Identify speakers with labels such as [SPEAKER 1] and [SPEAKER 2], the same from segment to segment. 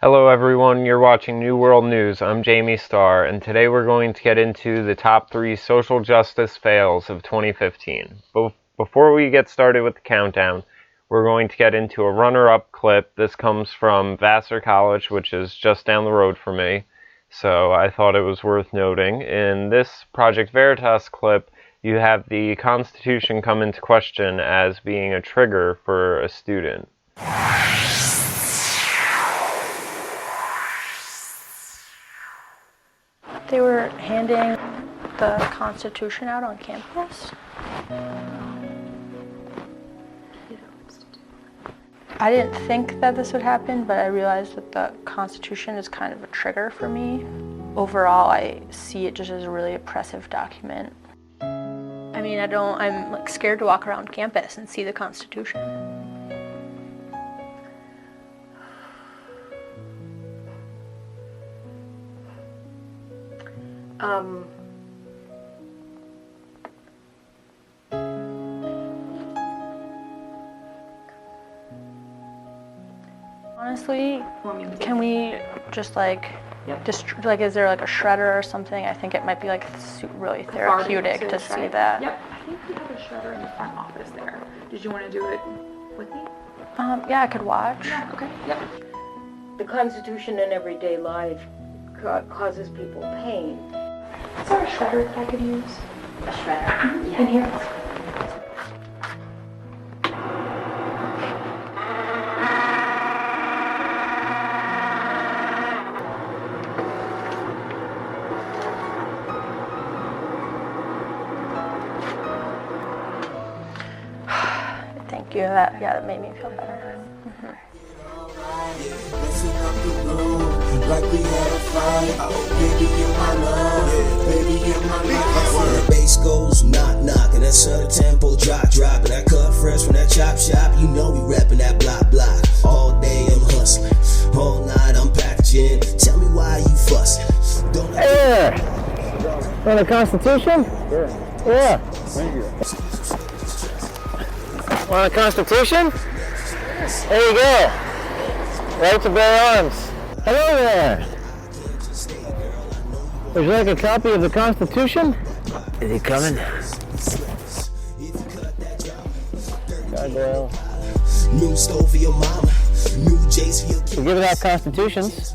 [SPEAKER 1] Hello everyone, you're watching New World News. I'm Jamie Starr, and today we're going to get into the top 3 social justice fails of 2015. But before we get started with the countdown, we're going to get into a runner-up clip. This comes from Vassar College, which is just down the road for me, so I thought it was worth noting. In this Project Veritas clip, you have the Constitution come into question as being a trigger for a student.
[SPEAKER 2] They were handing the Constitution out on campus. I didn't think that this would happen, but I realized that the Constitution is kind of a trigger for me. Overall, I see it just as a really oppressive document. I mean, I'm like scared to walk around campus and see the Constitution. Honestly, can we just like, is there like a shredder or something? I think it might be like really therapeutic to see that.
[SPEAKER 3] Yep, I think we have a shredder in the front office there. Did you want to do it with me?
[SPEAKER 2] Yeah, I could watch.
[SPEAKER 3] Yeah, okay, yep.
[SPEAKER 4] The Constitution in everyday life causes people pain.
[SPEAKER 3] Is there a shredder that I could use?
[SPEAKER 4] A shredder?
[SPEAKER 3] Mm-hmm. In here?
[SPEAKER 2] Thank you. That made me feel better.
[SPEAKER 5] Like we had a fight, oh baby in my love, yeah, baby in my life. When the bass goes knock knock and that sudden tempo drop and that cut fresh from that chop shop, you know we rapping that block. All day I'm hustling, all night I'm packaging. Tell me why you fussing. Don't
[SPEAKER 6] Hey there! Want the Constitution?
[SPEAKER 7] Sure.
[SPEAKER 6] Yeah.
[SPEAKER 7] Thank you.
[SPEAKER 6] Want the Constitution? There you go. Right to bear arms. Hello there. Would you like a copy of the Constitution? Is he coming? Gargoyle.
[SPEAKER 5] New stove for your mama, new J's for your kid.
[SPEAKER 6] We're giving out Constitutions.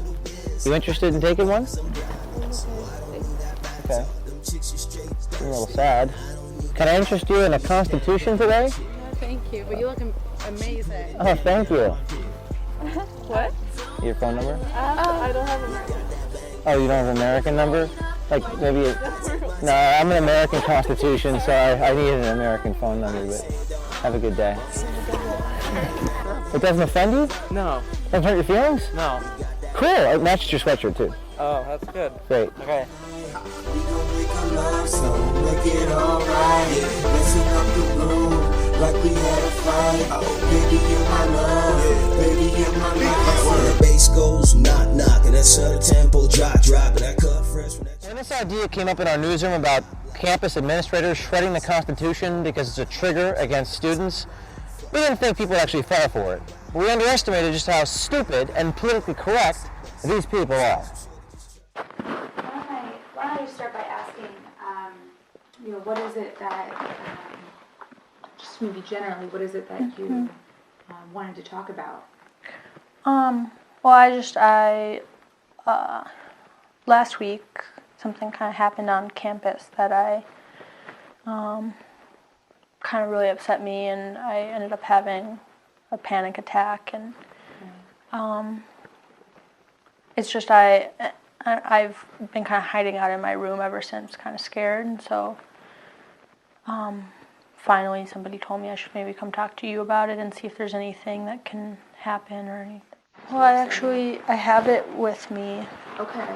[SPEAKER 6] You interested in taking one? Okay. I'm a little sad. Can I interest you in a Constitution today?
[SPEAKER 8] No, thank you, but you look amazing.
[SPEAKER 6] Oh, thank you.
[SPEAKER 8] What?
[SPEAKER 6] Your phone number?
[SPEAKER 8] I don't have a number.
[SPEAKER 6] Oh, you don't have an American number? Like maybe no, I'm an American Constitution, so I need an American phone number, but have a good day. It doesn't offend you?
[SPEAKER 9] No.
[SPEAKER 6] Doesn't hurt your feelings?
[SPEAKER 9] No.
[SPEAKER 6] Cool, it matches your sweatshirt too.
[SPEAKER 9] Oh, that's good.
[SPEAKER 6] Great.
[SPEAKER 9] Okay.
[SPEAKER 5] We gon' make a love song, make it alright. Messing up the room like we had a fight. Oh, baby in my love, yeah, baby in my life. When the bass goes knock knock and that sudden tempo drop and that cut fresh from that.
[SPEAKER 6] When this idea came up in our newsroom about campus administrators shredding the Constitution because it's a trigger against students, we didn't think people would actually fall for it. We underestimated just how stupid and politically correct these people are.
[SPEAKER 3] Why don't you start by asking, what is it that, just maybe generally, what is it that you wanted to talk about?
[SPEAKER 2] Well, last week something kind of happened on campus that kind of really upset me, and I ended up having a panic attack, and it's just I've been kind of hiding out in my room ever since, kind of scared, and so finally somebody told me I should maybe come talk to you about it and see if there's anything that can happen or anything. Well, I have it with me.
[SPEAKER 3] Okay.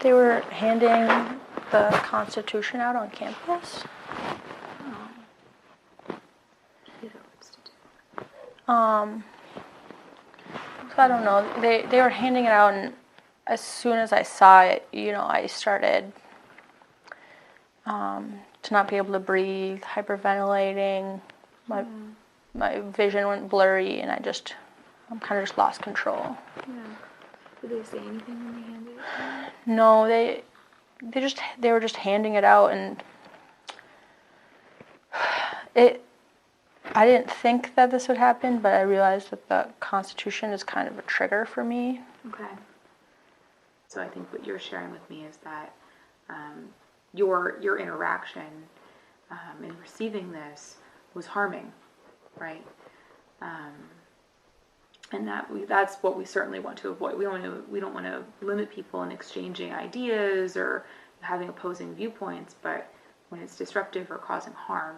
[SPEAKER 2] They were handing the Constitution out on campus. So I don't know. They were handing it out, and as soon as I saw it, I started to not be able to breathe, hyperventilating. My vision went blurry, and I'm kind of just lost control.
[SPEAKER 3] Yeah. Did they say anything when they handed it to you?
[SPEAKER 2] No, they were just handing it out, and I didn't think that this would happen, but I realized that the Constitution is kind of a trigger for me.
[SPEAKER 3] Okay. So I think what you're sharing with me is that your interaction in receiving this was harming, right? And that's what we certainly want to avoid. We don't want to limit people in exchanging ideas or having opposing viewpoints, but when it's disruptive or causing harm.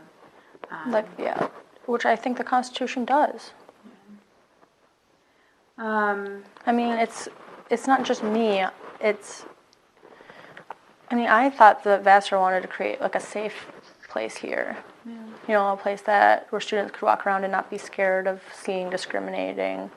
[SPEAKER 2] Which I think the Constitution does. I mean, it's not just me. I thought that Vassar wanted to create like a safe place here. Yeah. You know, a place where students could walk around and not be scared of seeing discriminating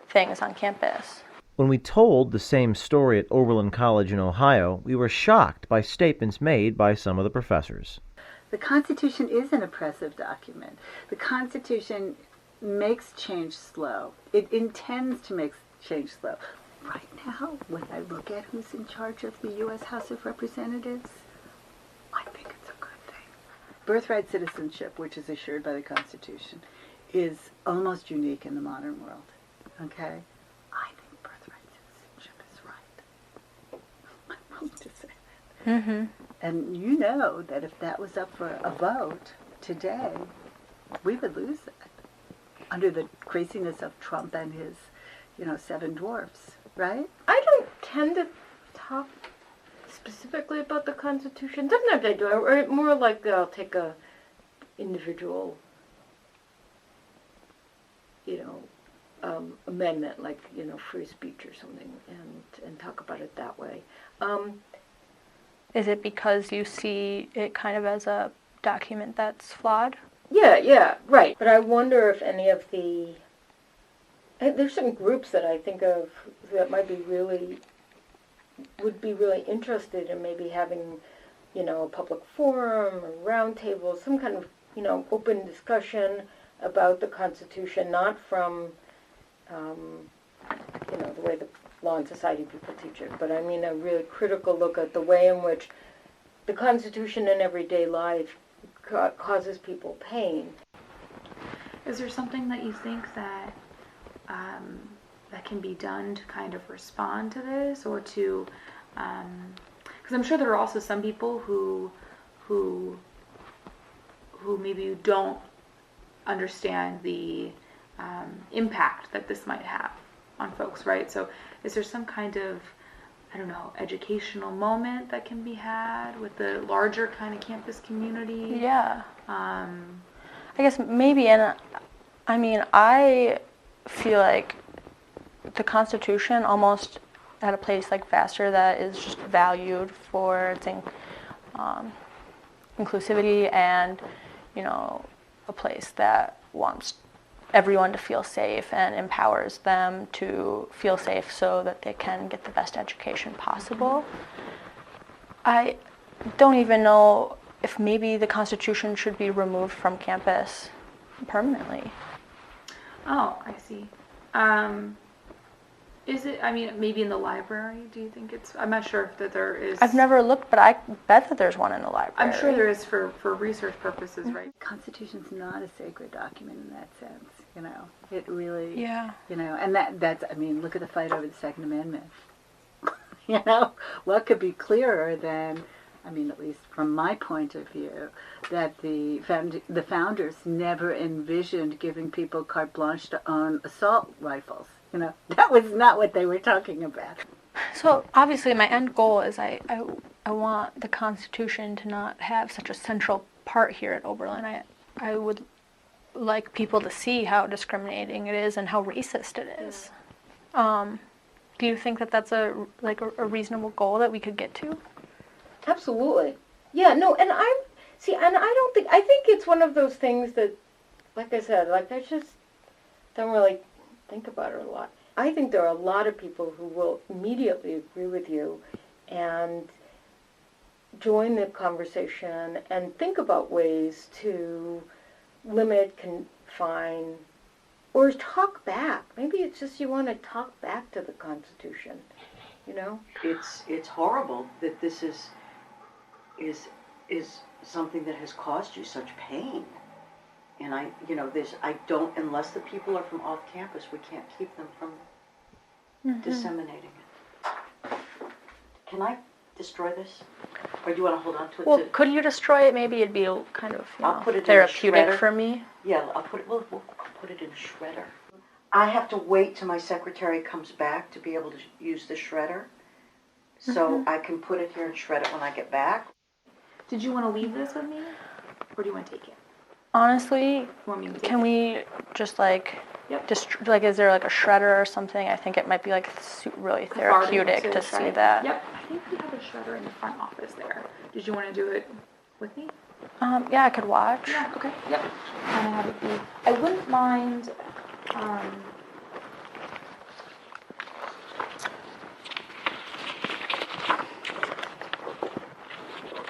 [SPEAKER 2] things on campus.
[SPEAKER 6] When we told the same story at Oberlin College in Ohio, we were shocked by statements made by some of the professors.
[SPEAKER 7] The Constitution is an oppressive document. The Constitution makes change slow. It intends to make change slow. Right now, when I look at who's in charge of the U.S. House of Representatives, I think it's a good thing. Birthright citizenship, which is assured by the Constitution, is almost unique in the modern world. Okay? I think birthright citizenship is right. I'm willing to say that.
[SPEAKER 2] Mm-hmm.
[SPEAKER 7] And you know that if that was up for a vote today, we would lose it under the craziness of Trump and his, 7 dwarfs, right?
[SPEAKER 4] I don't tend to talk specifically about the Constitution. Sometimes I do, or more like I'll take a individual, amendment, like, free speech or something, and talk about it that way.
[SPEAKER 2] Is it because you see it kind of as a document that's flawed?
[SPEAKER 4] Yeah, right. But I wonder if any of there's some groups that I think of that would be really interested in maybe having, a public forum or round table, some kind of, open discussion about the Constitution, not from, the way the Law and Society people teach it, but I mean a really critical look at the way in which the Constitution in everyday life causes people pain.
[SPEAKER 3] Is there something that you think that that can be done to kind of respond to this, or to, because I'm sure there are also some people who maybe don't understand the impact that this might have on folks, right? So is there some kind of, educational moment that can be had with the larger kind of campus community?
[SPEAKER 2] Yeah. I guess maybe, and I feel like the Constitution, almost at a place like Vassar that is just valued for its inclusivity and, a place that wants everyone to feel safe and empowers them to feel safe so that they can get the best education possible. I don't even know if maybe the Constitution should be removed from campus permanently.
[SPEAKER 3] Oh, I see. Is it, maybe in the library, do you think it's, I'm not sure if there is.
[SPEAKER 2] I've never looked, but I bet that there's one in the library.
[SPEAKER 3] I'm sure there is for research purposes, right?
[SPEAKER 7] The Constitution's not a sacred document in that sense, It really,
[SPEAKER 2] Yeah.
[SPEAKER 7] And that's, look at the fight over the Second Amendment. What could be clearer than, at least from my point of view, that the founders never envisioned giving people carte blanche to own assault rifles. That was not what they were talking about.
[SPEAKER 2] So obviously my end goal is I want the Constitution to not have such a central part here at Oberlin. I would like people to see how discriminating it is and how racist it is. Do you think that that's a reasonable goal that we could get to?
[SPEAKER 4] Absolutely. Yeah, no, and I think it's one of those things that, like I said, I just don't really think about it a lot. I think there are a lot of people who will immediately agree with you, and join the conversation and think about ways to limit, confine, or talk back. Maybe it's just you want to talk back to the Constitution, you know?
[SPEAKER 9] It's horrible that this is something that has caused you such pain. And I don't, unless the people are from off campus, we can't keep them from disseminating it. Can I destroy this? Or do you want to hold on to it?
[SPEAKER 2] Well, could you destroy it? Maybe it'd be kind of
[SPEAKER 9] I'll put it in a
[SPEAKER 2] therapeutic
[SPEAKER 9] shredder.
[SPEAKER 2] for me.
[SPEAKER 9] Yeah, we'll put it in a shredder. I have to wait till my secretary comes back to be able to use the shredder. So I can put it here and shred it when I get back.
[SPEAKER 3] Did you want to leave this with me, or do you want to take it?
[SPEAKER 2] Honestly,
[SPEAKER 3] You want me to take
[SPEAKER 2] can
[SPEAKER 3] it?
[SPEAKER 2] we just like,
[SPEAKER 3] Yep.
[SPEAKER 2] is there like a shredder or something? I think it might be like really therapeutic to see
[SPEAKER 3] shred?
[SPEAKER 2] that.
[SPEAKER 3] Yep. I think we have a shredder in the front office there. Did you want to do it with me?
[SPEAKER 2] Yeah, I could watch.
[SPEAKER 3] Yeah. Okay. Yep. And I have it be. I wouldn't mind.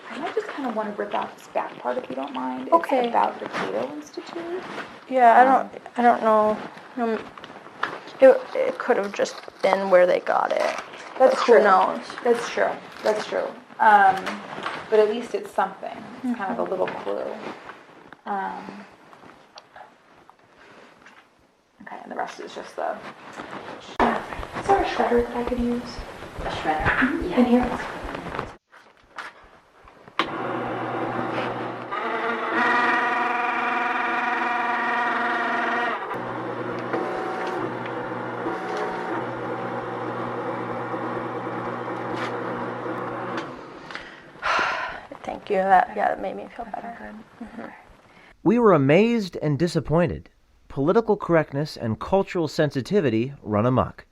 [SPEAKER 3] I might just kind of want to rip out this back part if you don't mind.
[SPEAKER 2] Okay.
[SPEAKER 3] It's about the Cato Institute.
[SPEAKER 2] Yeah, I don't know. It could have just been where they got it.
[SPEAKER 3] That's
[SPEAKER 2] But
[SPEAKER 3] true.
[SPEAKER 2] Who knows?
[SPEAKER 3] That's true. That's true. But at least it's something. It's kind of a little clue. Okay, and the rest is just the. Is there a shredder that I could use?
[SPEAKER 9] A shredder?
[SPEAKER 3] In here?
[SPEAKER 2] Thank you. That made me feel better.
[SPEAKER 6] We were amazed and disappointed. Political correctness and cultural sensitivity run amok.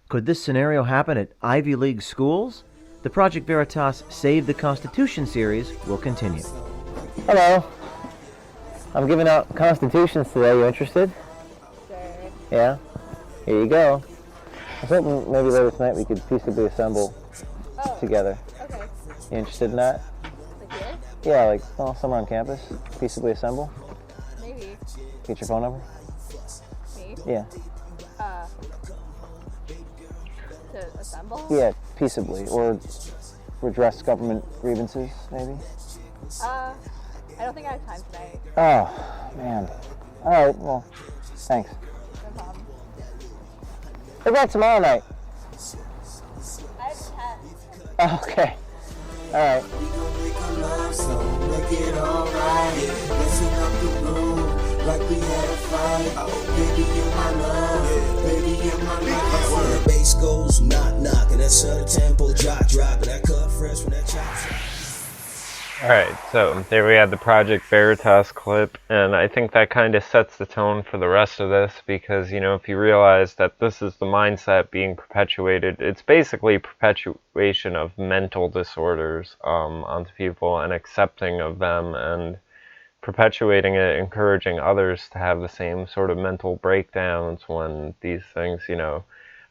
[SPEAKER 6] Could this scenario happen at Ivy League schools? The Project Veritas Save the Constitution series will continue. Hello. I'm giving out constitutions today. You interested?
[SPEAKER 8] Sure.
[SPEAKER 6] Yeah? Here you go. I was hoping maybe later tonight we could peaceably assemble together.
[SPEAKER 8] Okay.
[SPEAKER 6] You interested in that?
[SPEAKER 8] Like here?
[SPEAKER 6] Yeah, like somewhere on campus. Peaceably assemble.
[SPEAKER 8] Maybe.
[SPEAKER 6] Get your phone number?
[SPEAKER 8] Me?
[SPEAKER 6] Yeah.
[SPEAKER 8] To assemble?
[SPEAKER 6] Yeah, peaceably. Or redress government grievances, maybe?
[SPEAKER 8] I don't think I have time tonight.
[SPEAKER 6] Oh, man. Alright, well, thanks.
[SPEAKER 8] No problem.
[SPEAKER 6] What about tomorrow night?
[SPEAKER 8] I have 10.
[SPEAKER 6] Oh, okay. Alright.
[SPEAKER 5] We gon' make a love song, make it alright. Messing up the room like we had a fight. Oh, baby, you're my love. Baby, you're my life. When the bass goes knock knock and that sudden tempo drop and that cut fresh from that chop.
[SPEAKER 1] Alright, so there we had the Project Veritas clip, and I think that kind of sets the tone for the rest of this because, if you realize that this is the mindset being perpetuated, it's basically perpetuation of mental disorders onto people and accepting of them and perpetuating it, encouraging others to have the same sort of mental breakdowns when these things,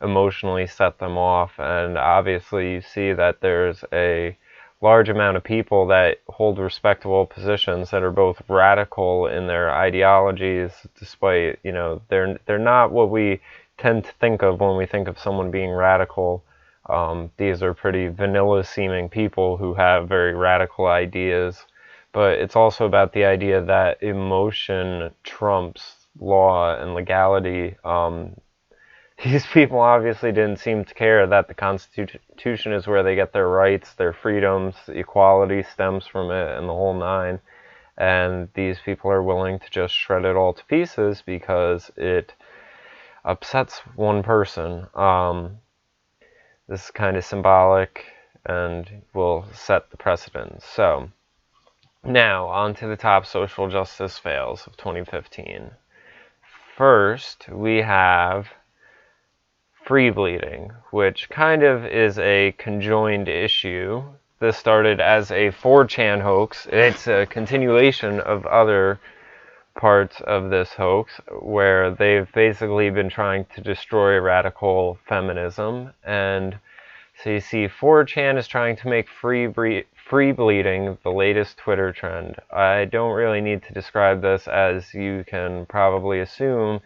[SPEAKER 1] emotionally set them off. And obviously you see that there's a large amount of people that hold respectable positions that are both radical in their ideologies, despite, they're not what we tend to think of when we think of someone being radical. These are pretty vanilla-seeming people who have very radical ideas, but it's also about the idea that emotion trumps law and legality. These people obviously didn't seem to care that the Constitution is where they get their rights, their freedoms, equality stems from it, and the whole nine. And these people are willing to just shred it all to pieces because it upsets one person. This is kind of symbolic and will set the precedent. So, now on to the top social justice fails of 2015. First, we have free bleeding, which kind of is a conjoined issue. This started as a 4chan hoax. It's a continuation of other parts of this hoax where they've basically been trying to destroy radical feminism. And so you see 4chan is trying to make free free bleeding, the latest Twitter trend. I don't really need to describe this, as you can probably assume.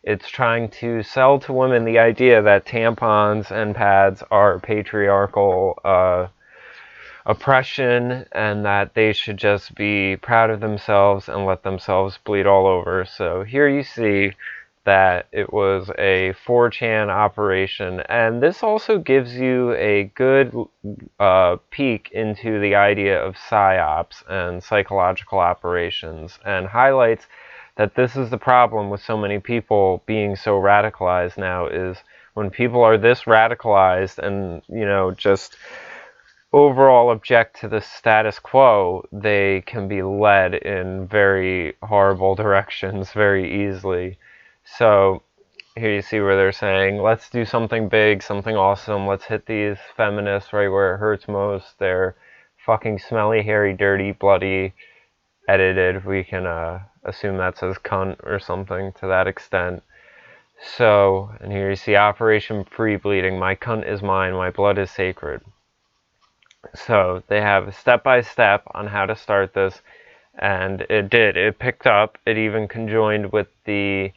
[SPEAKER 1] It's trying to sell to women the idea that tampons and pads are patriarchal oppression, and that they should just be proud of themselves and let themselves bleed all over. So here you see that it was a 4chan operation, and this also gives you a good peek into the idea of psyops and psychological operations, and highlights that this is the problem with so many people being so radicalized now, is when people are this radicalized and, just overall object to the status quo, they can be led in very horrible directions very easily. So here you see where they're saying, let's do something big, something awesome, let's hit these feminists right where it hurts most. They're fucking smelly, hairy, dirty, bloody, edited. We can assume that says cunt or something to that extent. So, and here you see Operation Free Bleeding. My cunt is mine, my blood is sacred. So they have step-by-step on how to start this, and it did. It picked up. It even conjoined with the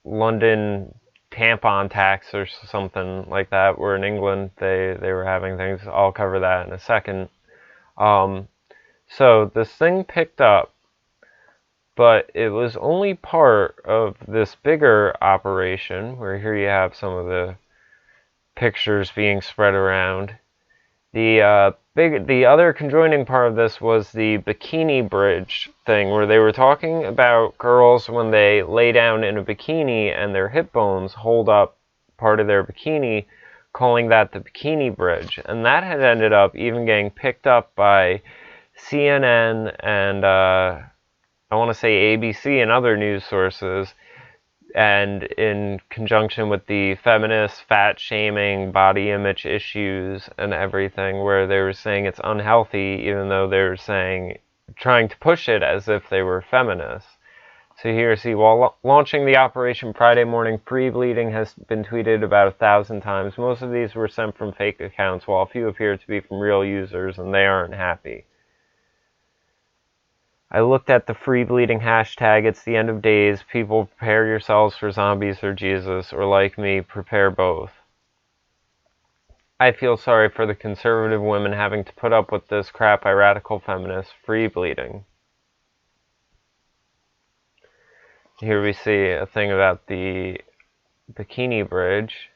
[SPEAKER 1] London tampon tax or something like that, where in England they were having things. I'll cover that in a second. So this thing picked up, but it was only part of this bigger operation, where here you have some of the pictures being spread around. The other conjoining part of this was the bikini bridge thing, where they were talking about girls when they lay down in a bikini and their hip bones hold up part of their bikini, calling that the bikini bridge. And that had ended up even getting picked up by CNN and I want to say ABC and other news sources, and in conjunction with the feminist fat shaming, body image issues and everything, where they were saying it's unhealthy, even though they were trying to push it as if they were feminists. So here, see, while launching the Operation Friday Morning Free Bleeding has been tweeted about 1,000 times. Most of these were sent from fake accounts, while a few appear to be from real users, and they aren't happy. I looked at the free bleeding hashtag. It's the end of days. People, prepare yourselves for zombies or Jesus, or like me, prepare both. I feel sorry for the conservative women having to put up with this crap by radical feminists. Free bleeding. Here we see a thing about the bikini bridge.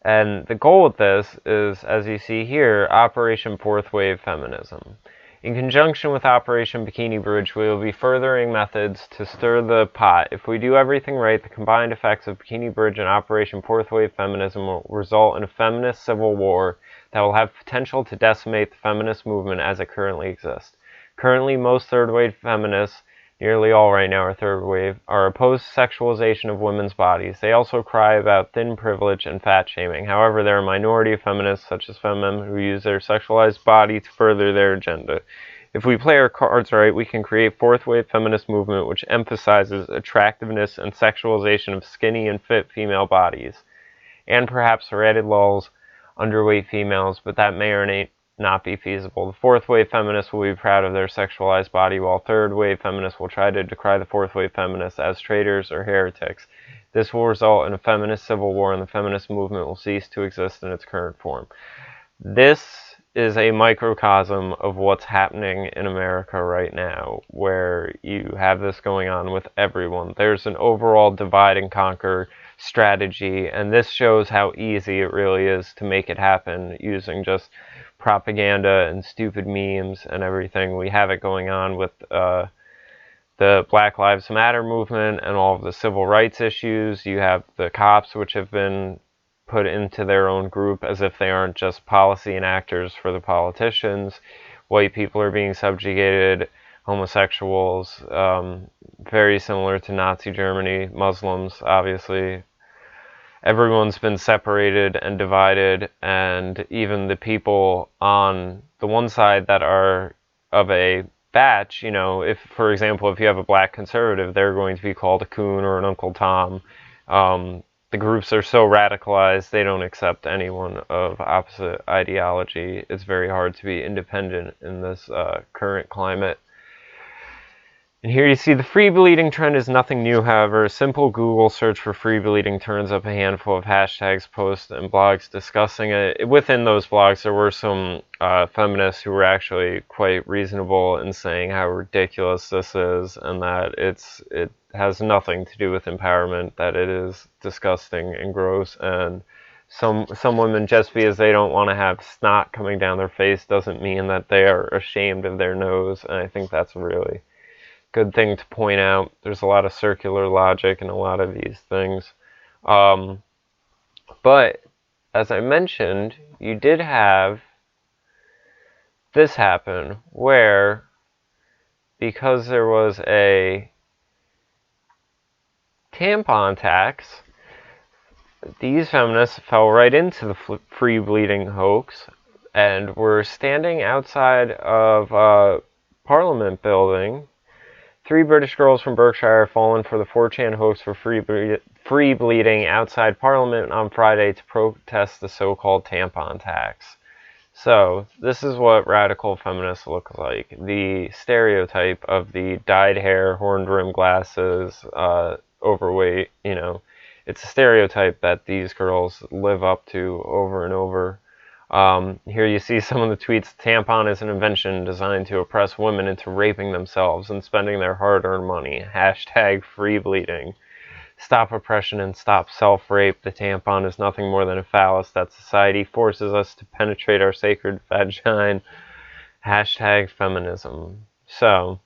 [SPEAKER 1] And the goal with this is, as you see here, Operation Fourth Wave Feminism. In conjunction with Operation Bikini Bridge, we will be furthering methods to stir the pot. If we do everything right, the combined effects of Bikini Bridge and Operation Fourth Wave Feminism will result in a feminist civil war that will have potential to decimate the feminist movement as it currently exists. Currently, most third-wave feminists, nearly all right now are third wave, are opposed to sexualization of women's bodies. They also cry about thin privilege and fat shaming. However, there are a minority of feminists, such as Femem, who use their sexualized body to further their agenda. If we play our cards right, we can create fourth wave feminist movement which emphasizes attractiveness and sexualization of skinny and fit female bodies, and perhaps rated lulls underweight females, but that may or may not be feasible. The fourth wave feminists will be proud of their sexualized body, while third wave feminists will try to decry the fourth wave feminists as traitors or heretics. This will result in a feminist civil war, and the feminist movement will cease to exist in its current form. This is a microcosm of what's happening in America right now, where you have this going on with everyone. There's an overall divide and conquer strategy, and this shows how easy it really is to make it happen using just propaganda and stupid memes and everything. We have it going on with the Black Lives Matter movement and all of the civil rights issues. You have the cops, which have been put into their own group as if they aren't just policy enactors for the politicians. White people are being subjugated, homosexuals, very similar to Nazi Germany, Muslims, obviously. Everyone's been separated and divided, and even the people on the one side that are of a batch, if, for example, if you have a black conservative, they're going to be called a coon or an Uncle Tom. the groups are so radicalized they don't accept anyone of opposite ideology. It's very hard to be independent in this current climate. And here you see the free bleeding trend is nothing new, however. A simple Google search for free bleeding turns up a handful of hashtags, posts, and blogs discussing it. Within those blogs, there were some feminists who were actually quite reasonable in saying how ridiculous this is, and that it has nothing to do with empowerment, that it is disgusting and gross, and some women, just because they don't want to have snot coming down their face doesn't mean that they are ashamed of their nose, and I think that's really good thing to point out. There's a lot of circular logic in a lot of these things. But, as I mentioned, you did have this happen, where, because there was a tampon tax, these feminists fell right into the free bleeding hoax, and were standing outside of Parliament building. 3 British girls from Berkshire have fallen for the 4chan hoax for free bleeding outside Parliament on Friday to protest the so-called tampon tax. So, this is what radical feminists look like. The stereotype of the dyed hair, horned-rimmed glasses, overweight, it's a stereotype that these girls live up to over and over. Here you see some of the tweets. Tampon is an invention designed to oppress women into raping themselves and spending their hard-earned money. Hashtag free bleeding. Stop oppression and stop self-rape. The tampon is nothing more than a phallus that society forces us to penetrate our sacred vagina. Hashtag feminism. So,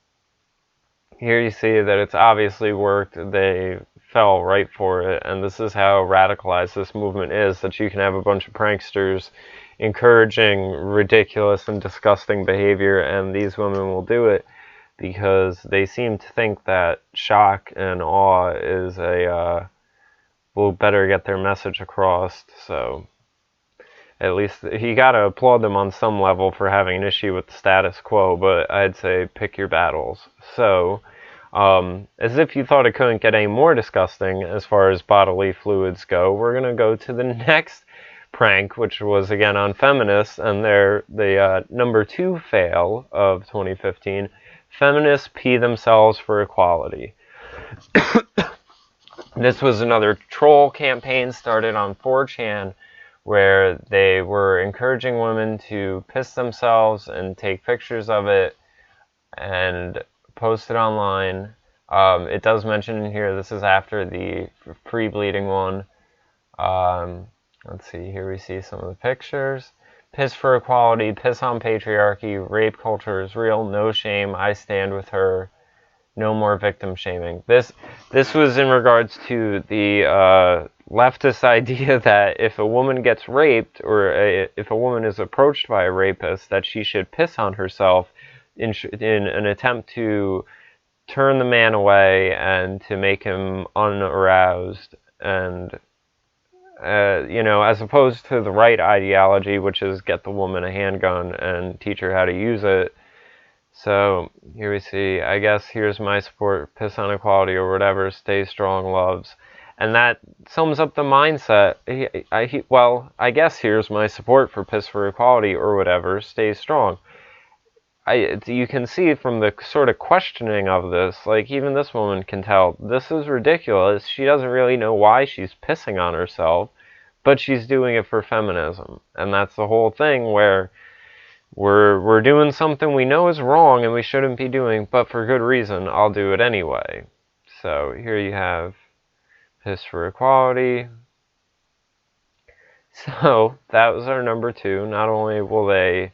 [SPEAKER 1] here you see that it's obviously worked. They fell right for it, and this is how radicalized this movement is, that you can have a bunch of pranksters encouraging ridiculous and disgusting behavior, and these women will do it because they seem to think that shock and awe is will better get their message across. So at least you gotta applaud them on some level for having an issue with the status quo, but I'd say pick your battles. So as if you thought it couldn't get any more disgusting as far as bodily fluids go, we're going to go to the next prank, which was again on feminists, and they're the number 2 fail of 2015. Feminists pee themselves for equality. This was another troll campaign started on 4chan, where they were encouraging women to piss themselves and take pictures of it and post it online. It does mention in here, this is after the free bleeding one. Let's see, here we see some of the pictures. Piss for equality, piss on patriarchy, rape culture is real, no shame, I stand with her, no more victim shaming. This was in regards to the leftist idea that if a woman gets raped, or if a woman is approached by a rapist, that she should piss on herself in an attempt to turn the man away and to make him unaroused, and as opposed to the right ideology, which is get the woman a handgun and teach her how to use it. So here we see, I guess here's my support, piss on equality or whatever, stay strong, loves. And that sums up the mindset. I guess here's my support for piss for equality or whatever, stay strong. You can see from the sort of questioning of this, like even this woman can tell, this is ridiculous. She doesn't really know why she's pissing on herself, but she's doing it for feminism. And that's the whole thing, where we're doing something we know is wrong and we shouldn't be doing, but for good reason, I'll do it anyway. So here you have piss for equality. So that was our number 2. Not only will they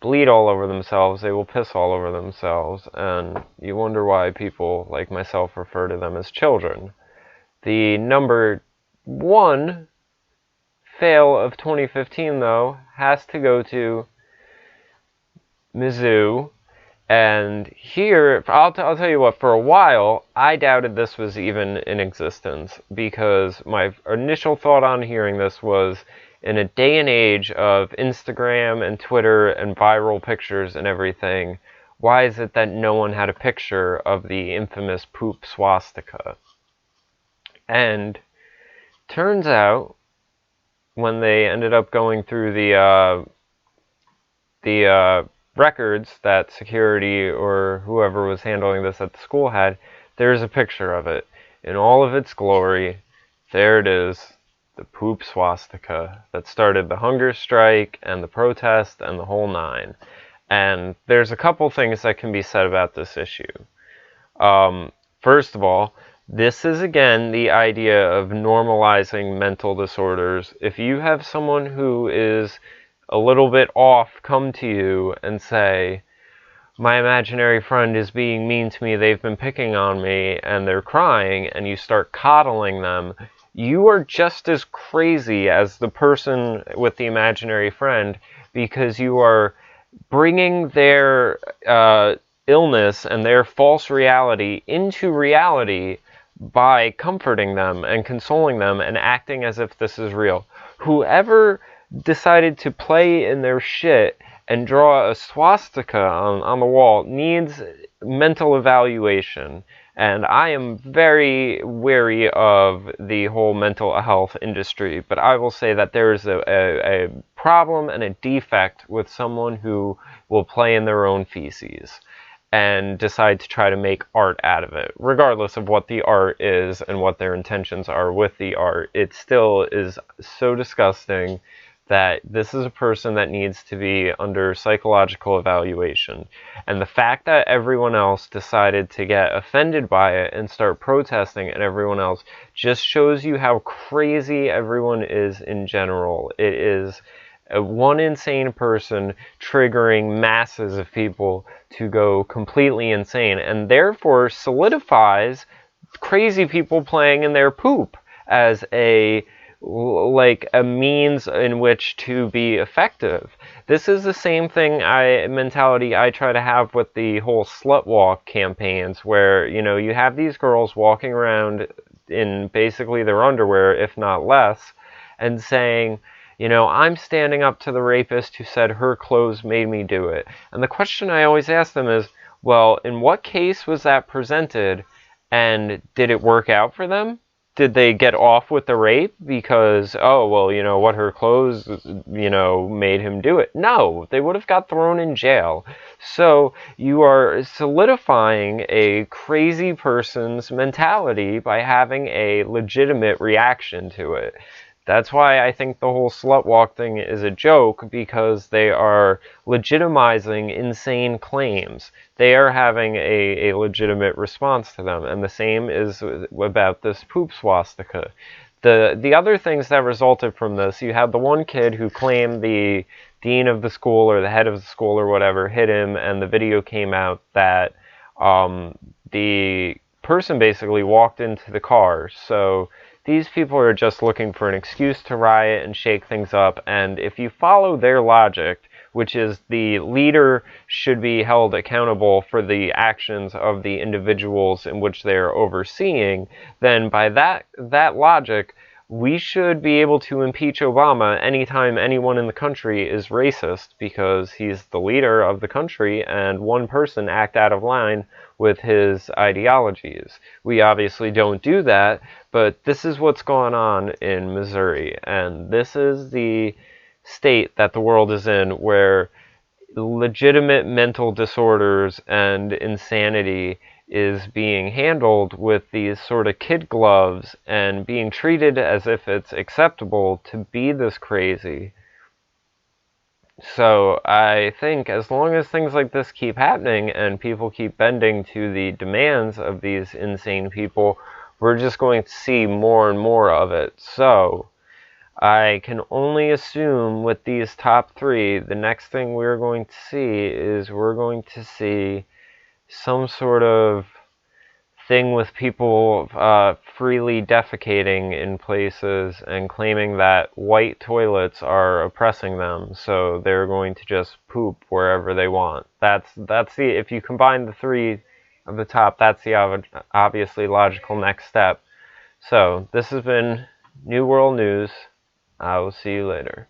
[SPEAKER 1] bleed all over themselves, they will piss all over themselves, and you wonder why people like myself refer to them as children. The number 1 fail of 2015, though, has to go to Mizzou, and here, I'll tell you what, for a while, I doubted this was even in existence, because my initial thought on hearing this was, in a day and age of Instagram and Twitter and viral pictures and everything, why is it that no one had a picture of the infamous poop swastika? And turns out, when they ended up going through the records that security or whoever was handling this at the school had, there's a picture of it. In all of its glory, there it is, the poop swastika that started the hunger strike and the protest and the whole nine. And there's a couple things that can be said about this issue. First of all, this is again the idea of normalizing mental disorders. If you have someone who is a little bit off come to you and say, my imaginary friend is being mean to me, they've been picking on me, and they're crying, and you start coddling them, you are just as crazy as the person with the imaginary friend, because you are bringing their illness and their false reality into reality by comforting them and consoling them and acting as if this is real. Whoever decided to play in their shit and draw a swastika on the wall needs mental evaluation. And I am very wary of the whole mental health industry, but I will say that there is a problem and a defect with someone who will play in their own feces and decide to try to make art out of it. Regardless of what the art is and what their intentions are with the art, it still is so disgusting that this is a person that needs to be under psychological evaluation. And the fact that everyone else decided to get offended by it and start protesting and everyone else just shows you how crazy everyone is in general. It is one insane person triggering masses of people to go completely insane, and therefore solidifies crazy people playing in their poop as a means in which to be effective. This is the same mentality I try to have with the whole slut walk campaigns, where, you know, you have these girls walking around in basically their underwear, if not less, and saying, you know, I'm standing up to the rapist who said her clothes made me do it. And the question I always ask them is, well, in what case was that presented, and did it work out for them? Did they get off with the rape because, oh, well, you know, what her clothes, you know, made him do it? No, they would have got thrown in jail. So you are solidifying a crazy person's mentality by having a legitimate reaction to it. That's why I think the whole slut walk thing is a joke, because they are legitimizing insane claims. They are having a legitimate response to them, and the same is about this poop swastika. The other things that resulted from this, you had the one kid who claimed the dean of the school or the head of the school or whatever hit him, and the video came out that the person basically walked into the car. So these people are just looking for an excuse to riot and shake things up, and if you follow their logic, which is the leader should be held accountable for the actions of the individuals in which they are overseeing, then by that logic, we should be able to impeach Obama anytime anyone in the country is racist, because he's the leader of the country and one person act out of line with his ideologies. We obviously don't do that, but this is what's going on in Missouri, and this is the state that the world is in, where legitimate mental disorders and insanity is being handled with these sort of kid gloves and being treated as if it's acceptable to be this crazy. So I think as long as things like this keep happening and people keep bending to the demands of these insane people, we're just going to see more and more of it. So I can only assume with these top three, the next thing we're going to see is we're going to see some sort of thing with people freely defecating in places and claiming that white toilets are oppressing them, so they're going to just poop wherever they want. That's the, if you combine the three of the top, that's the obviously logical next step. So this has been New World News. I will see you later.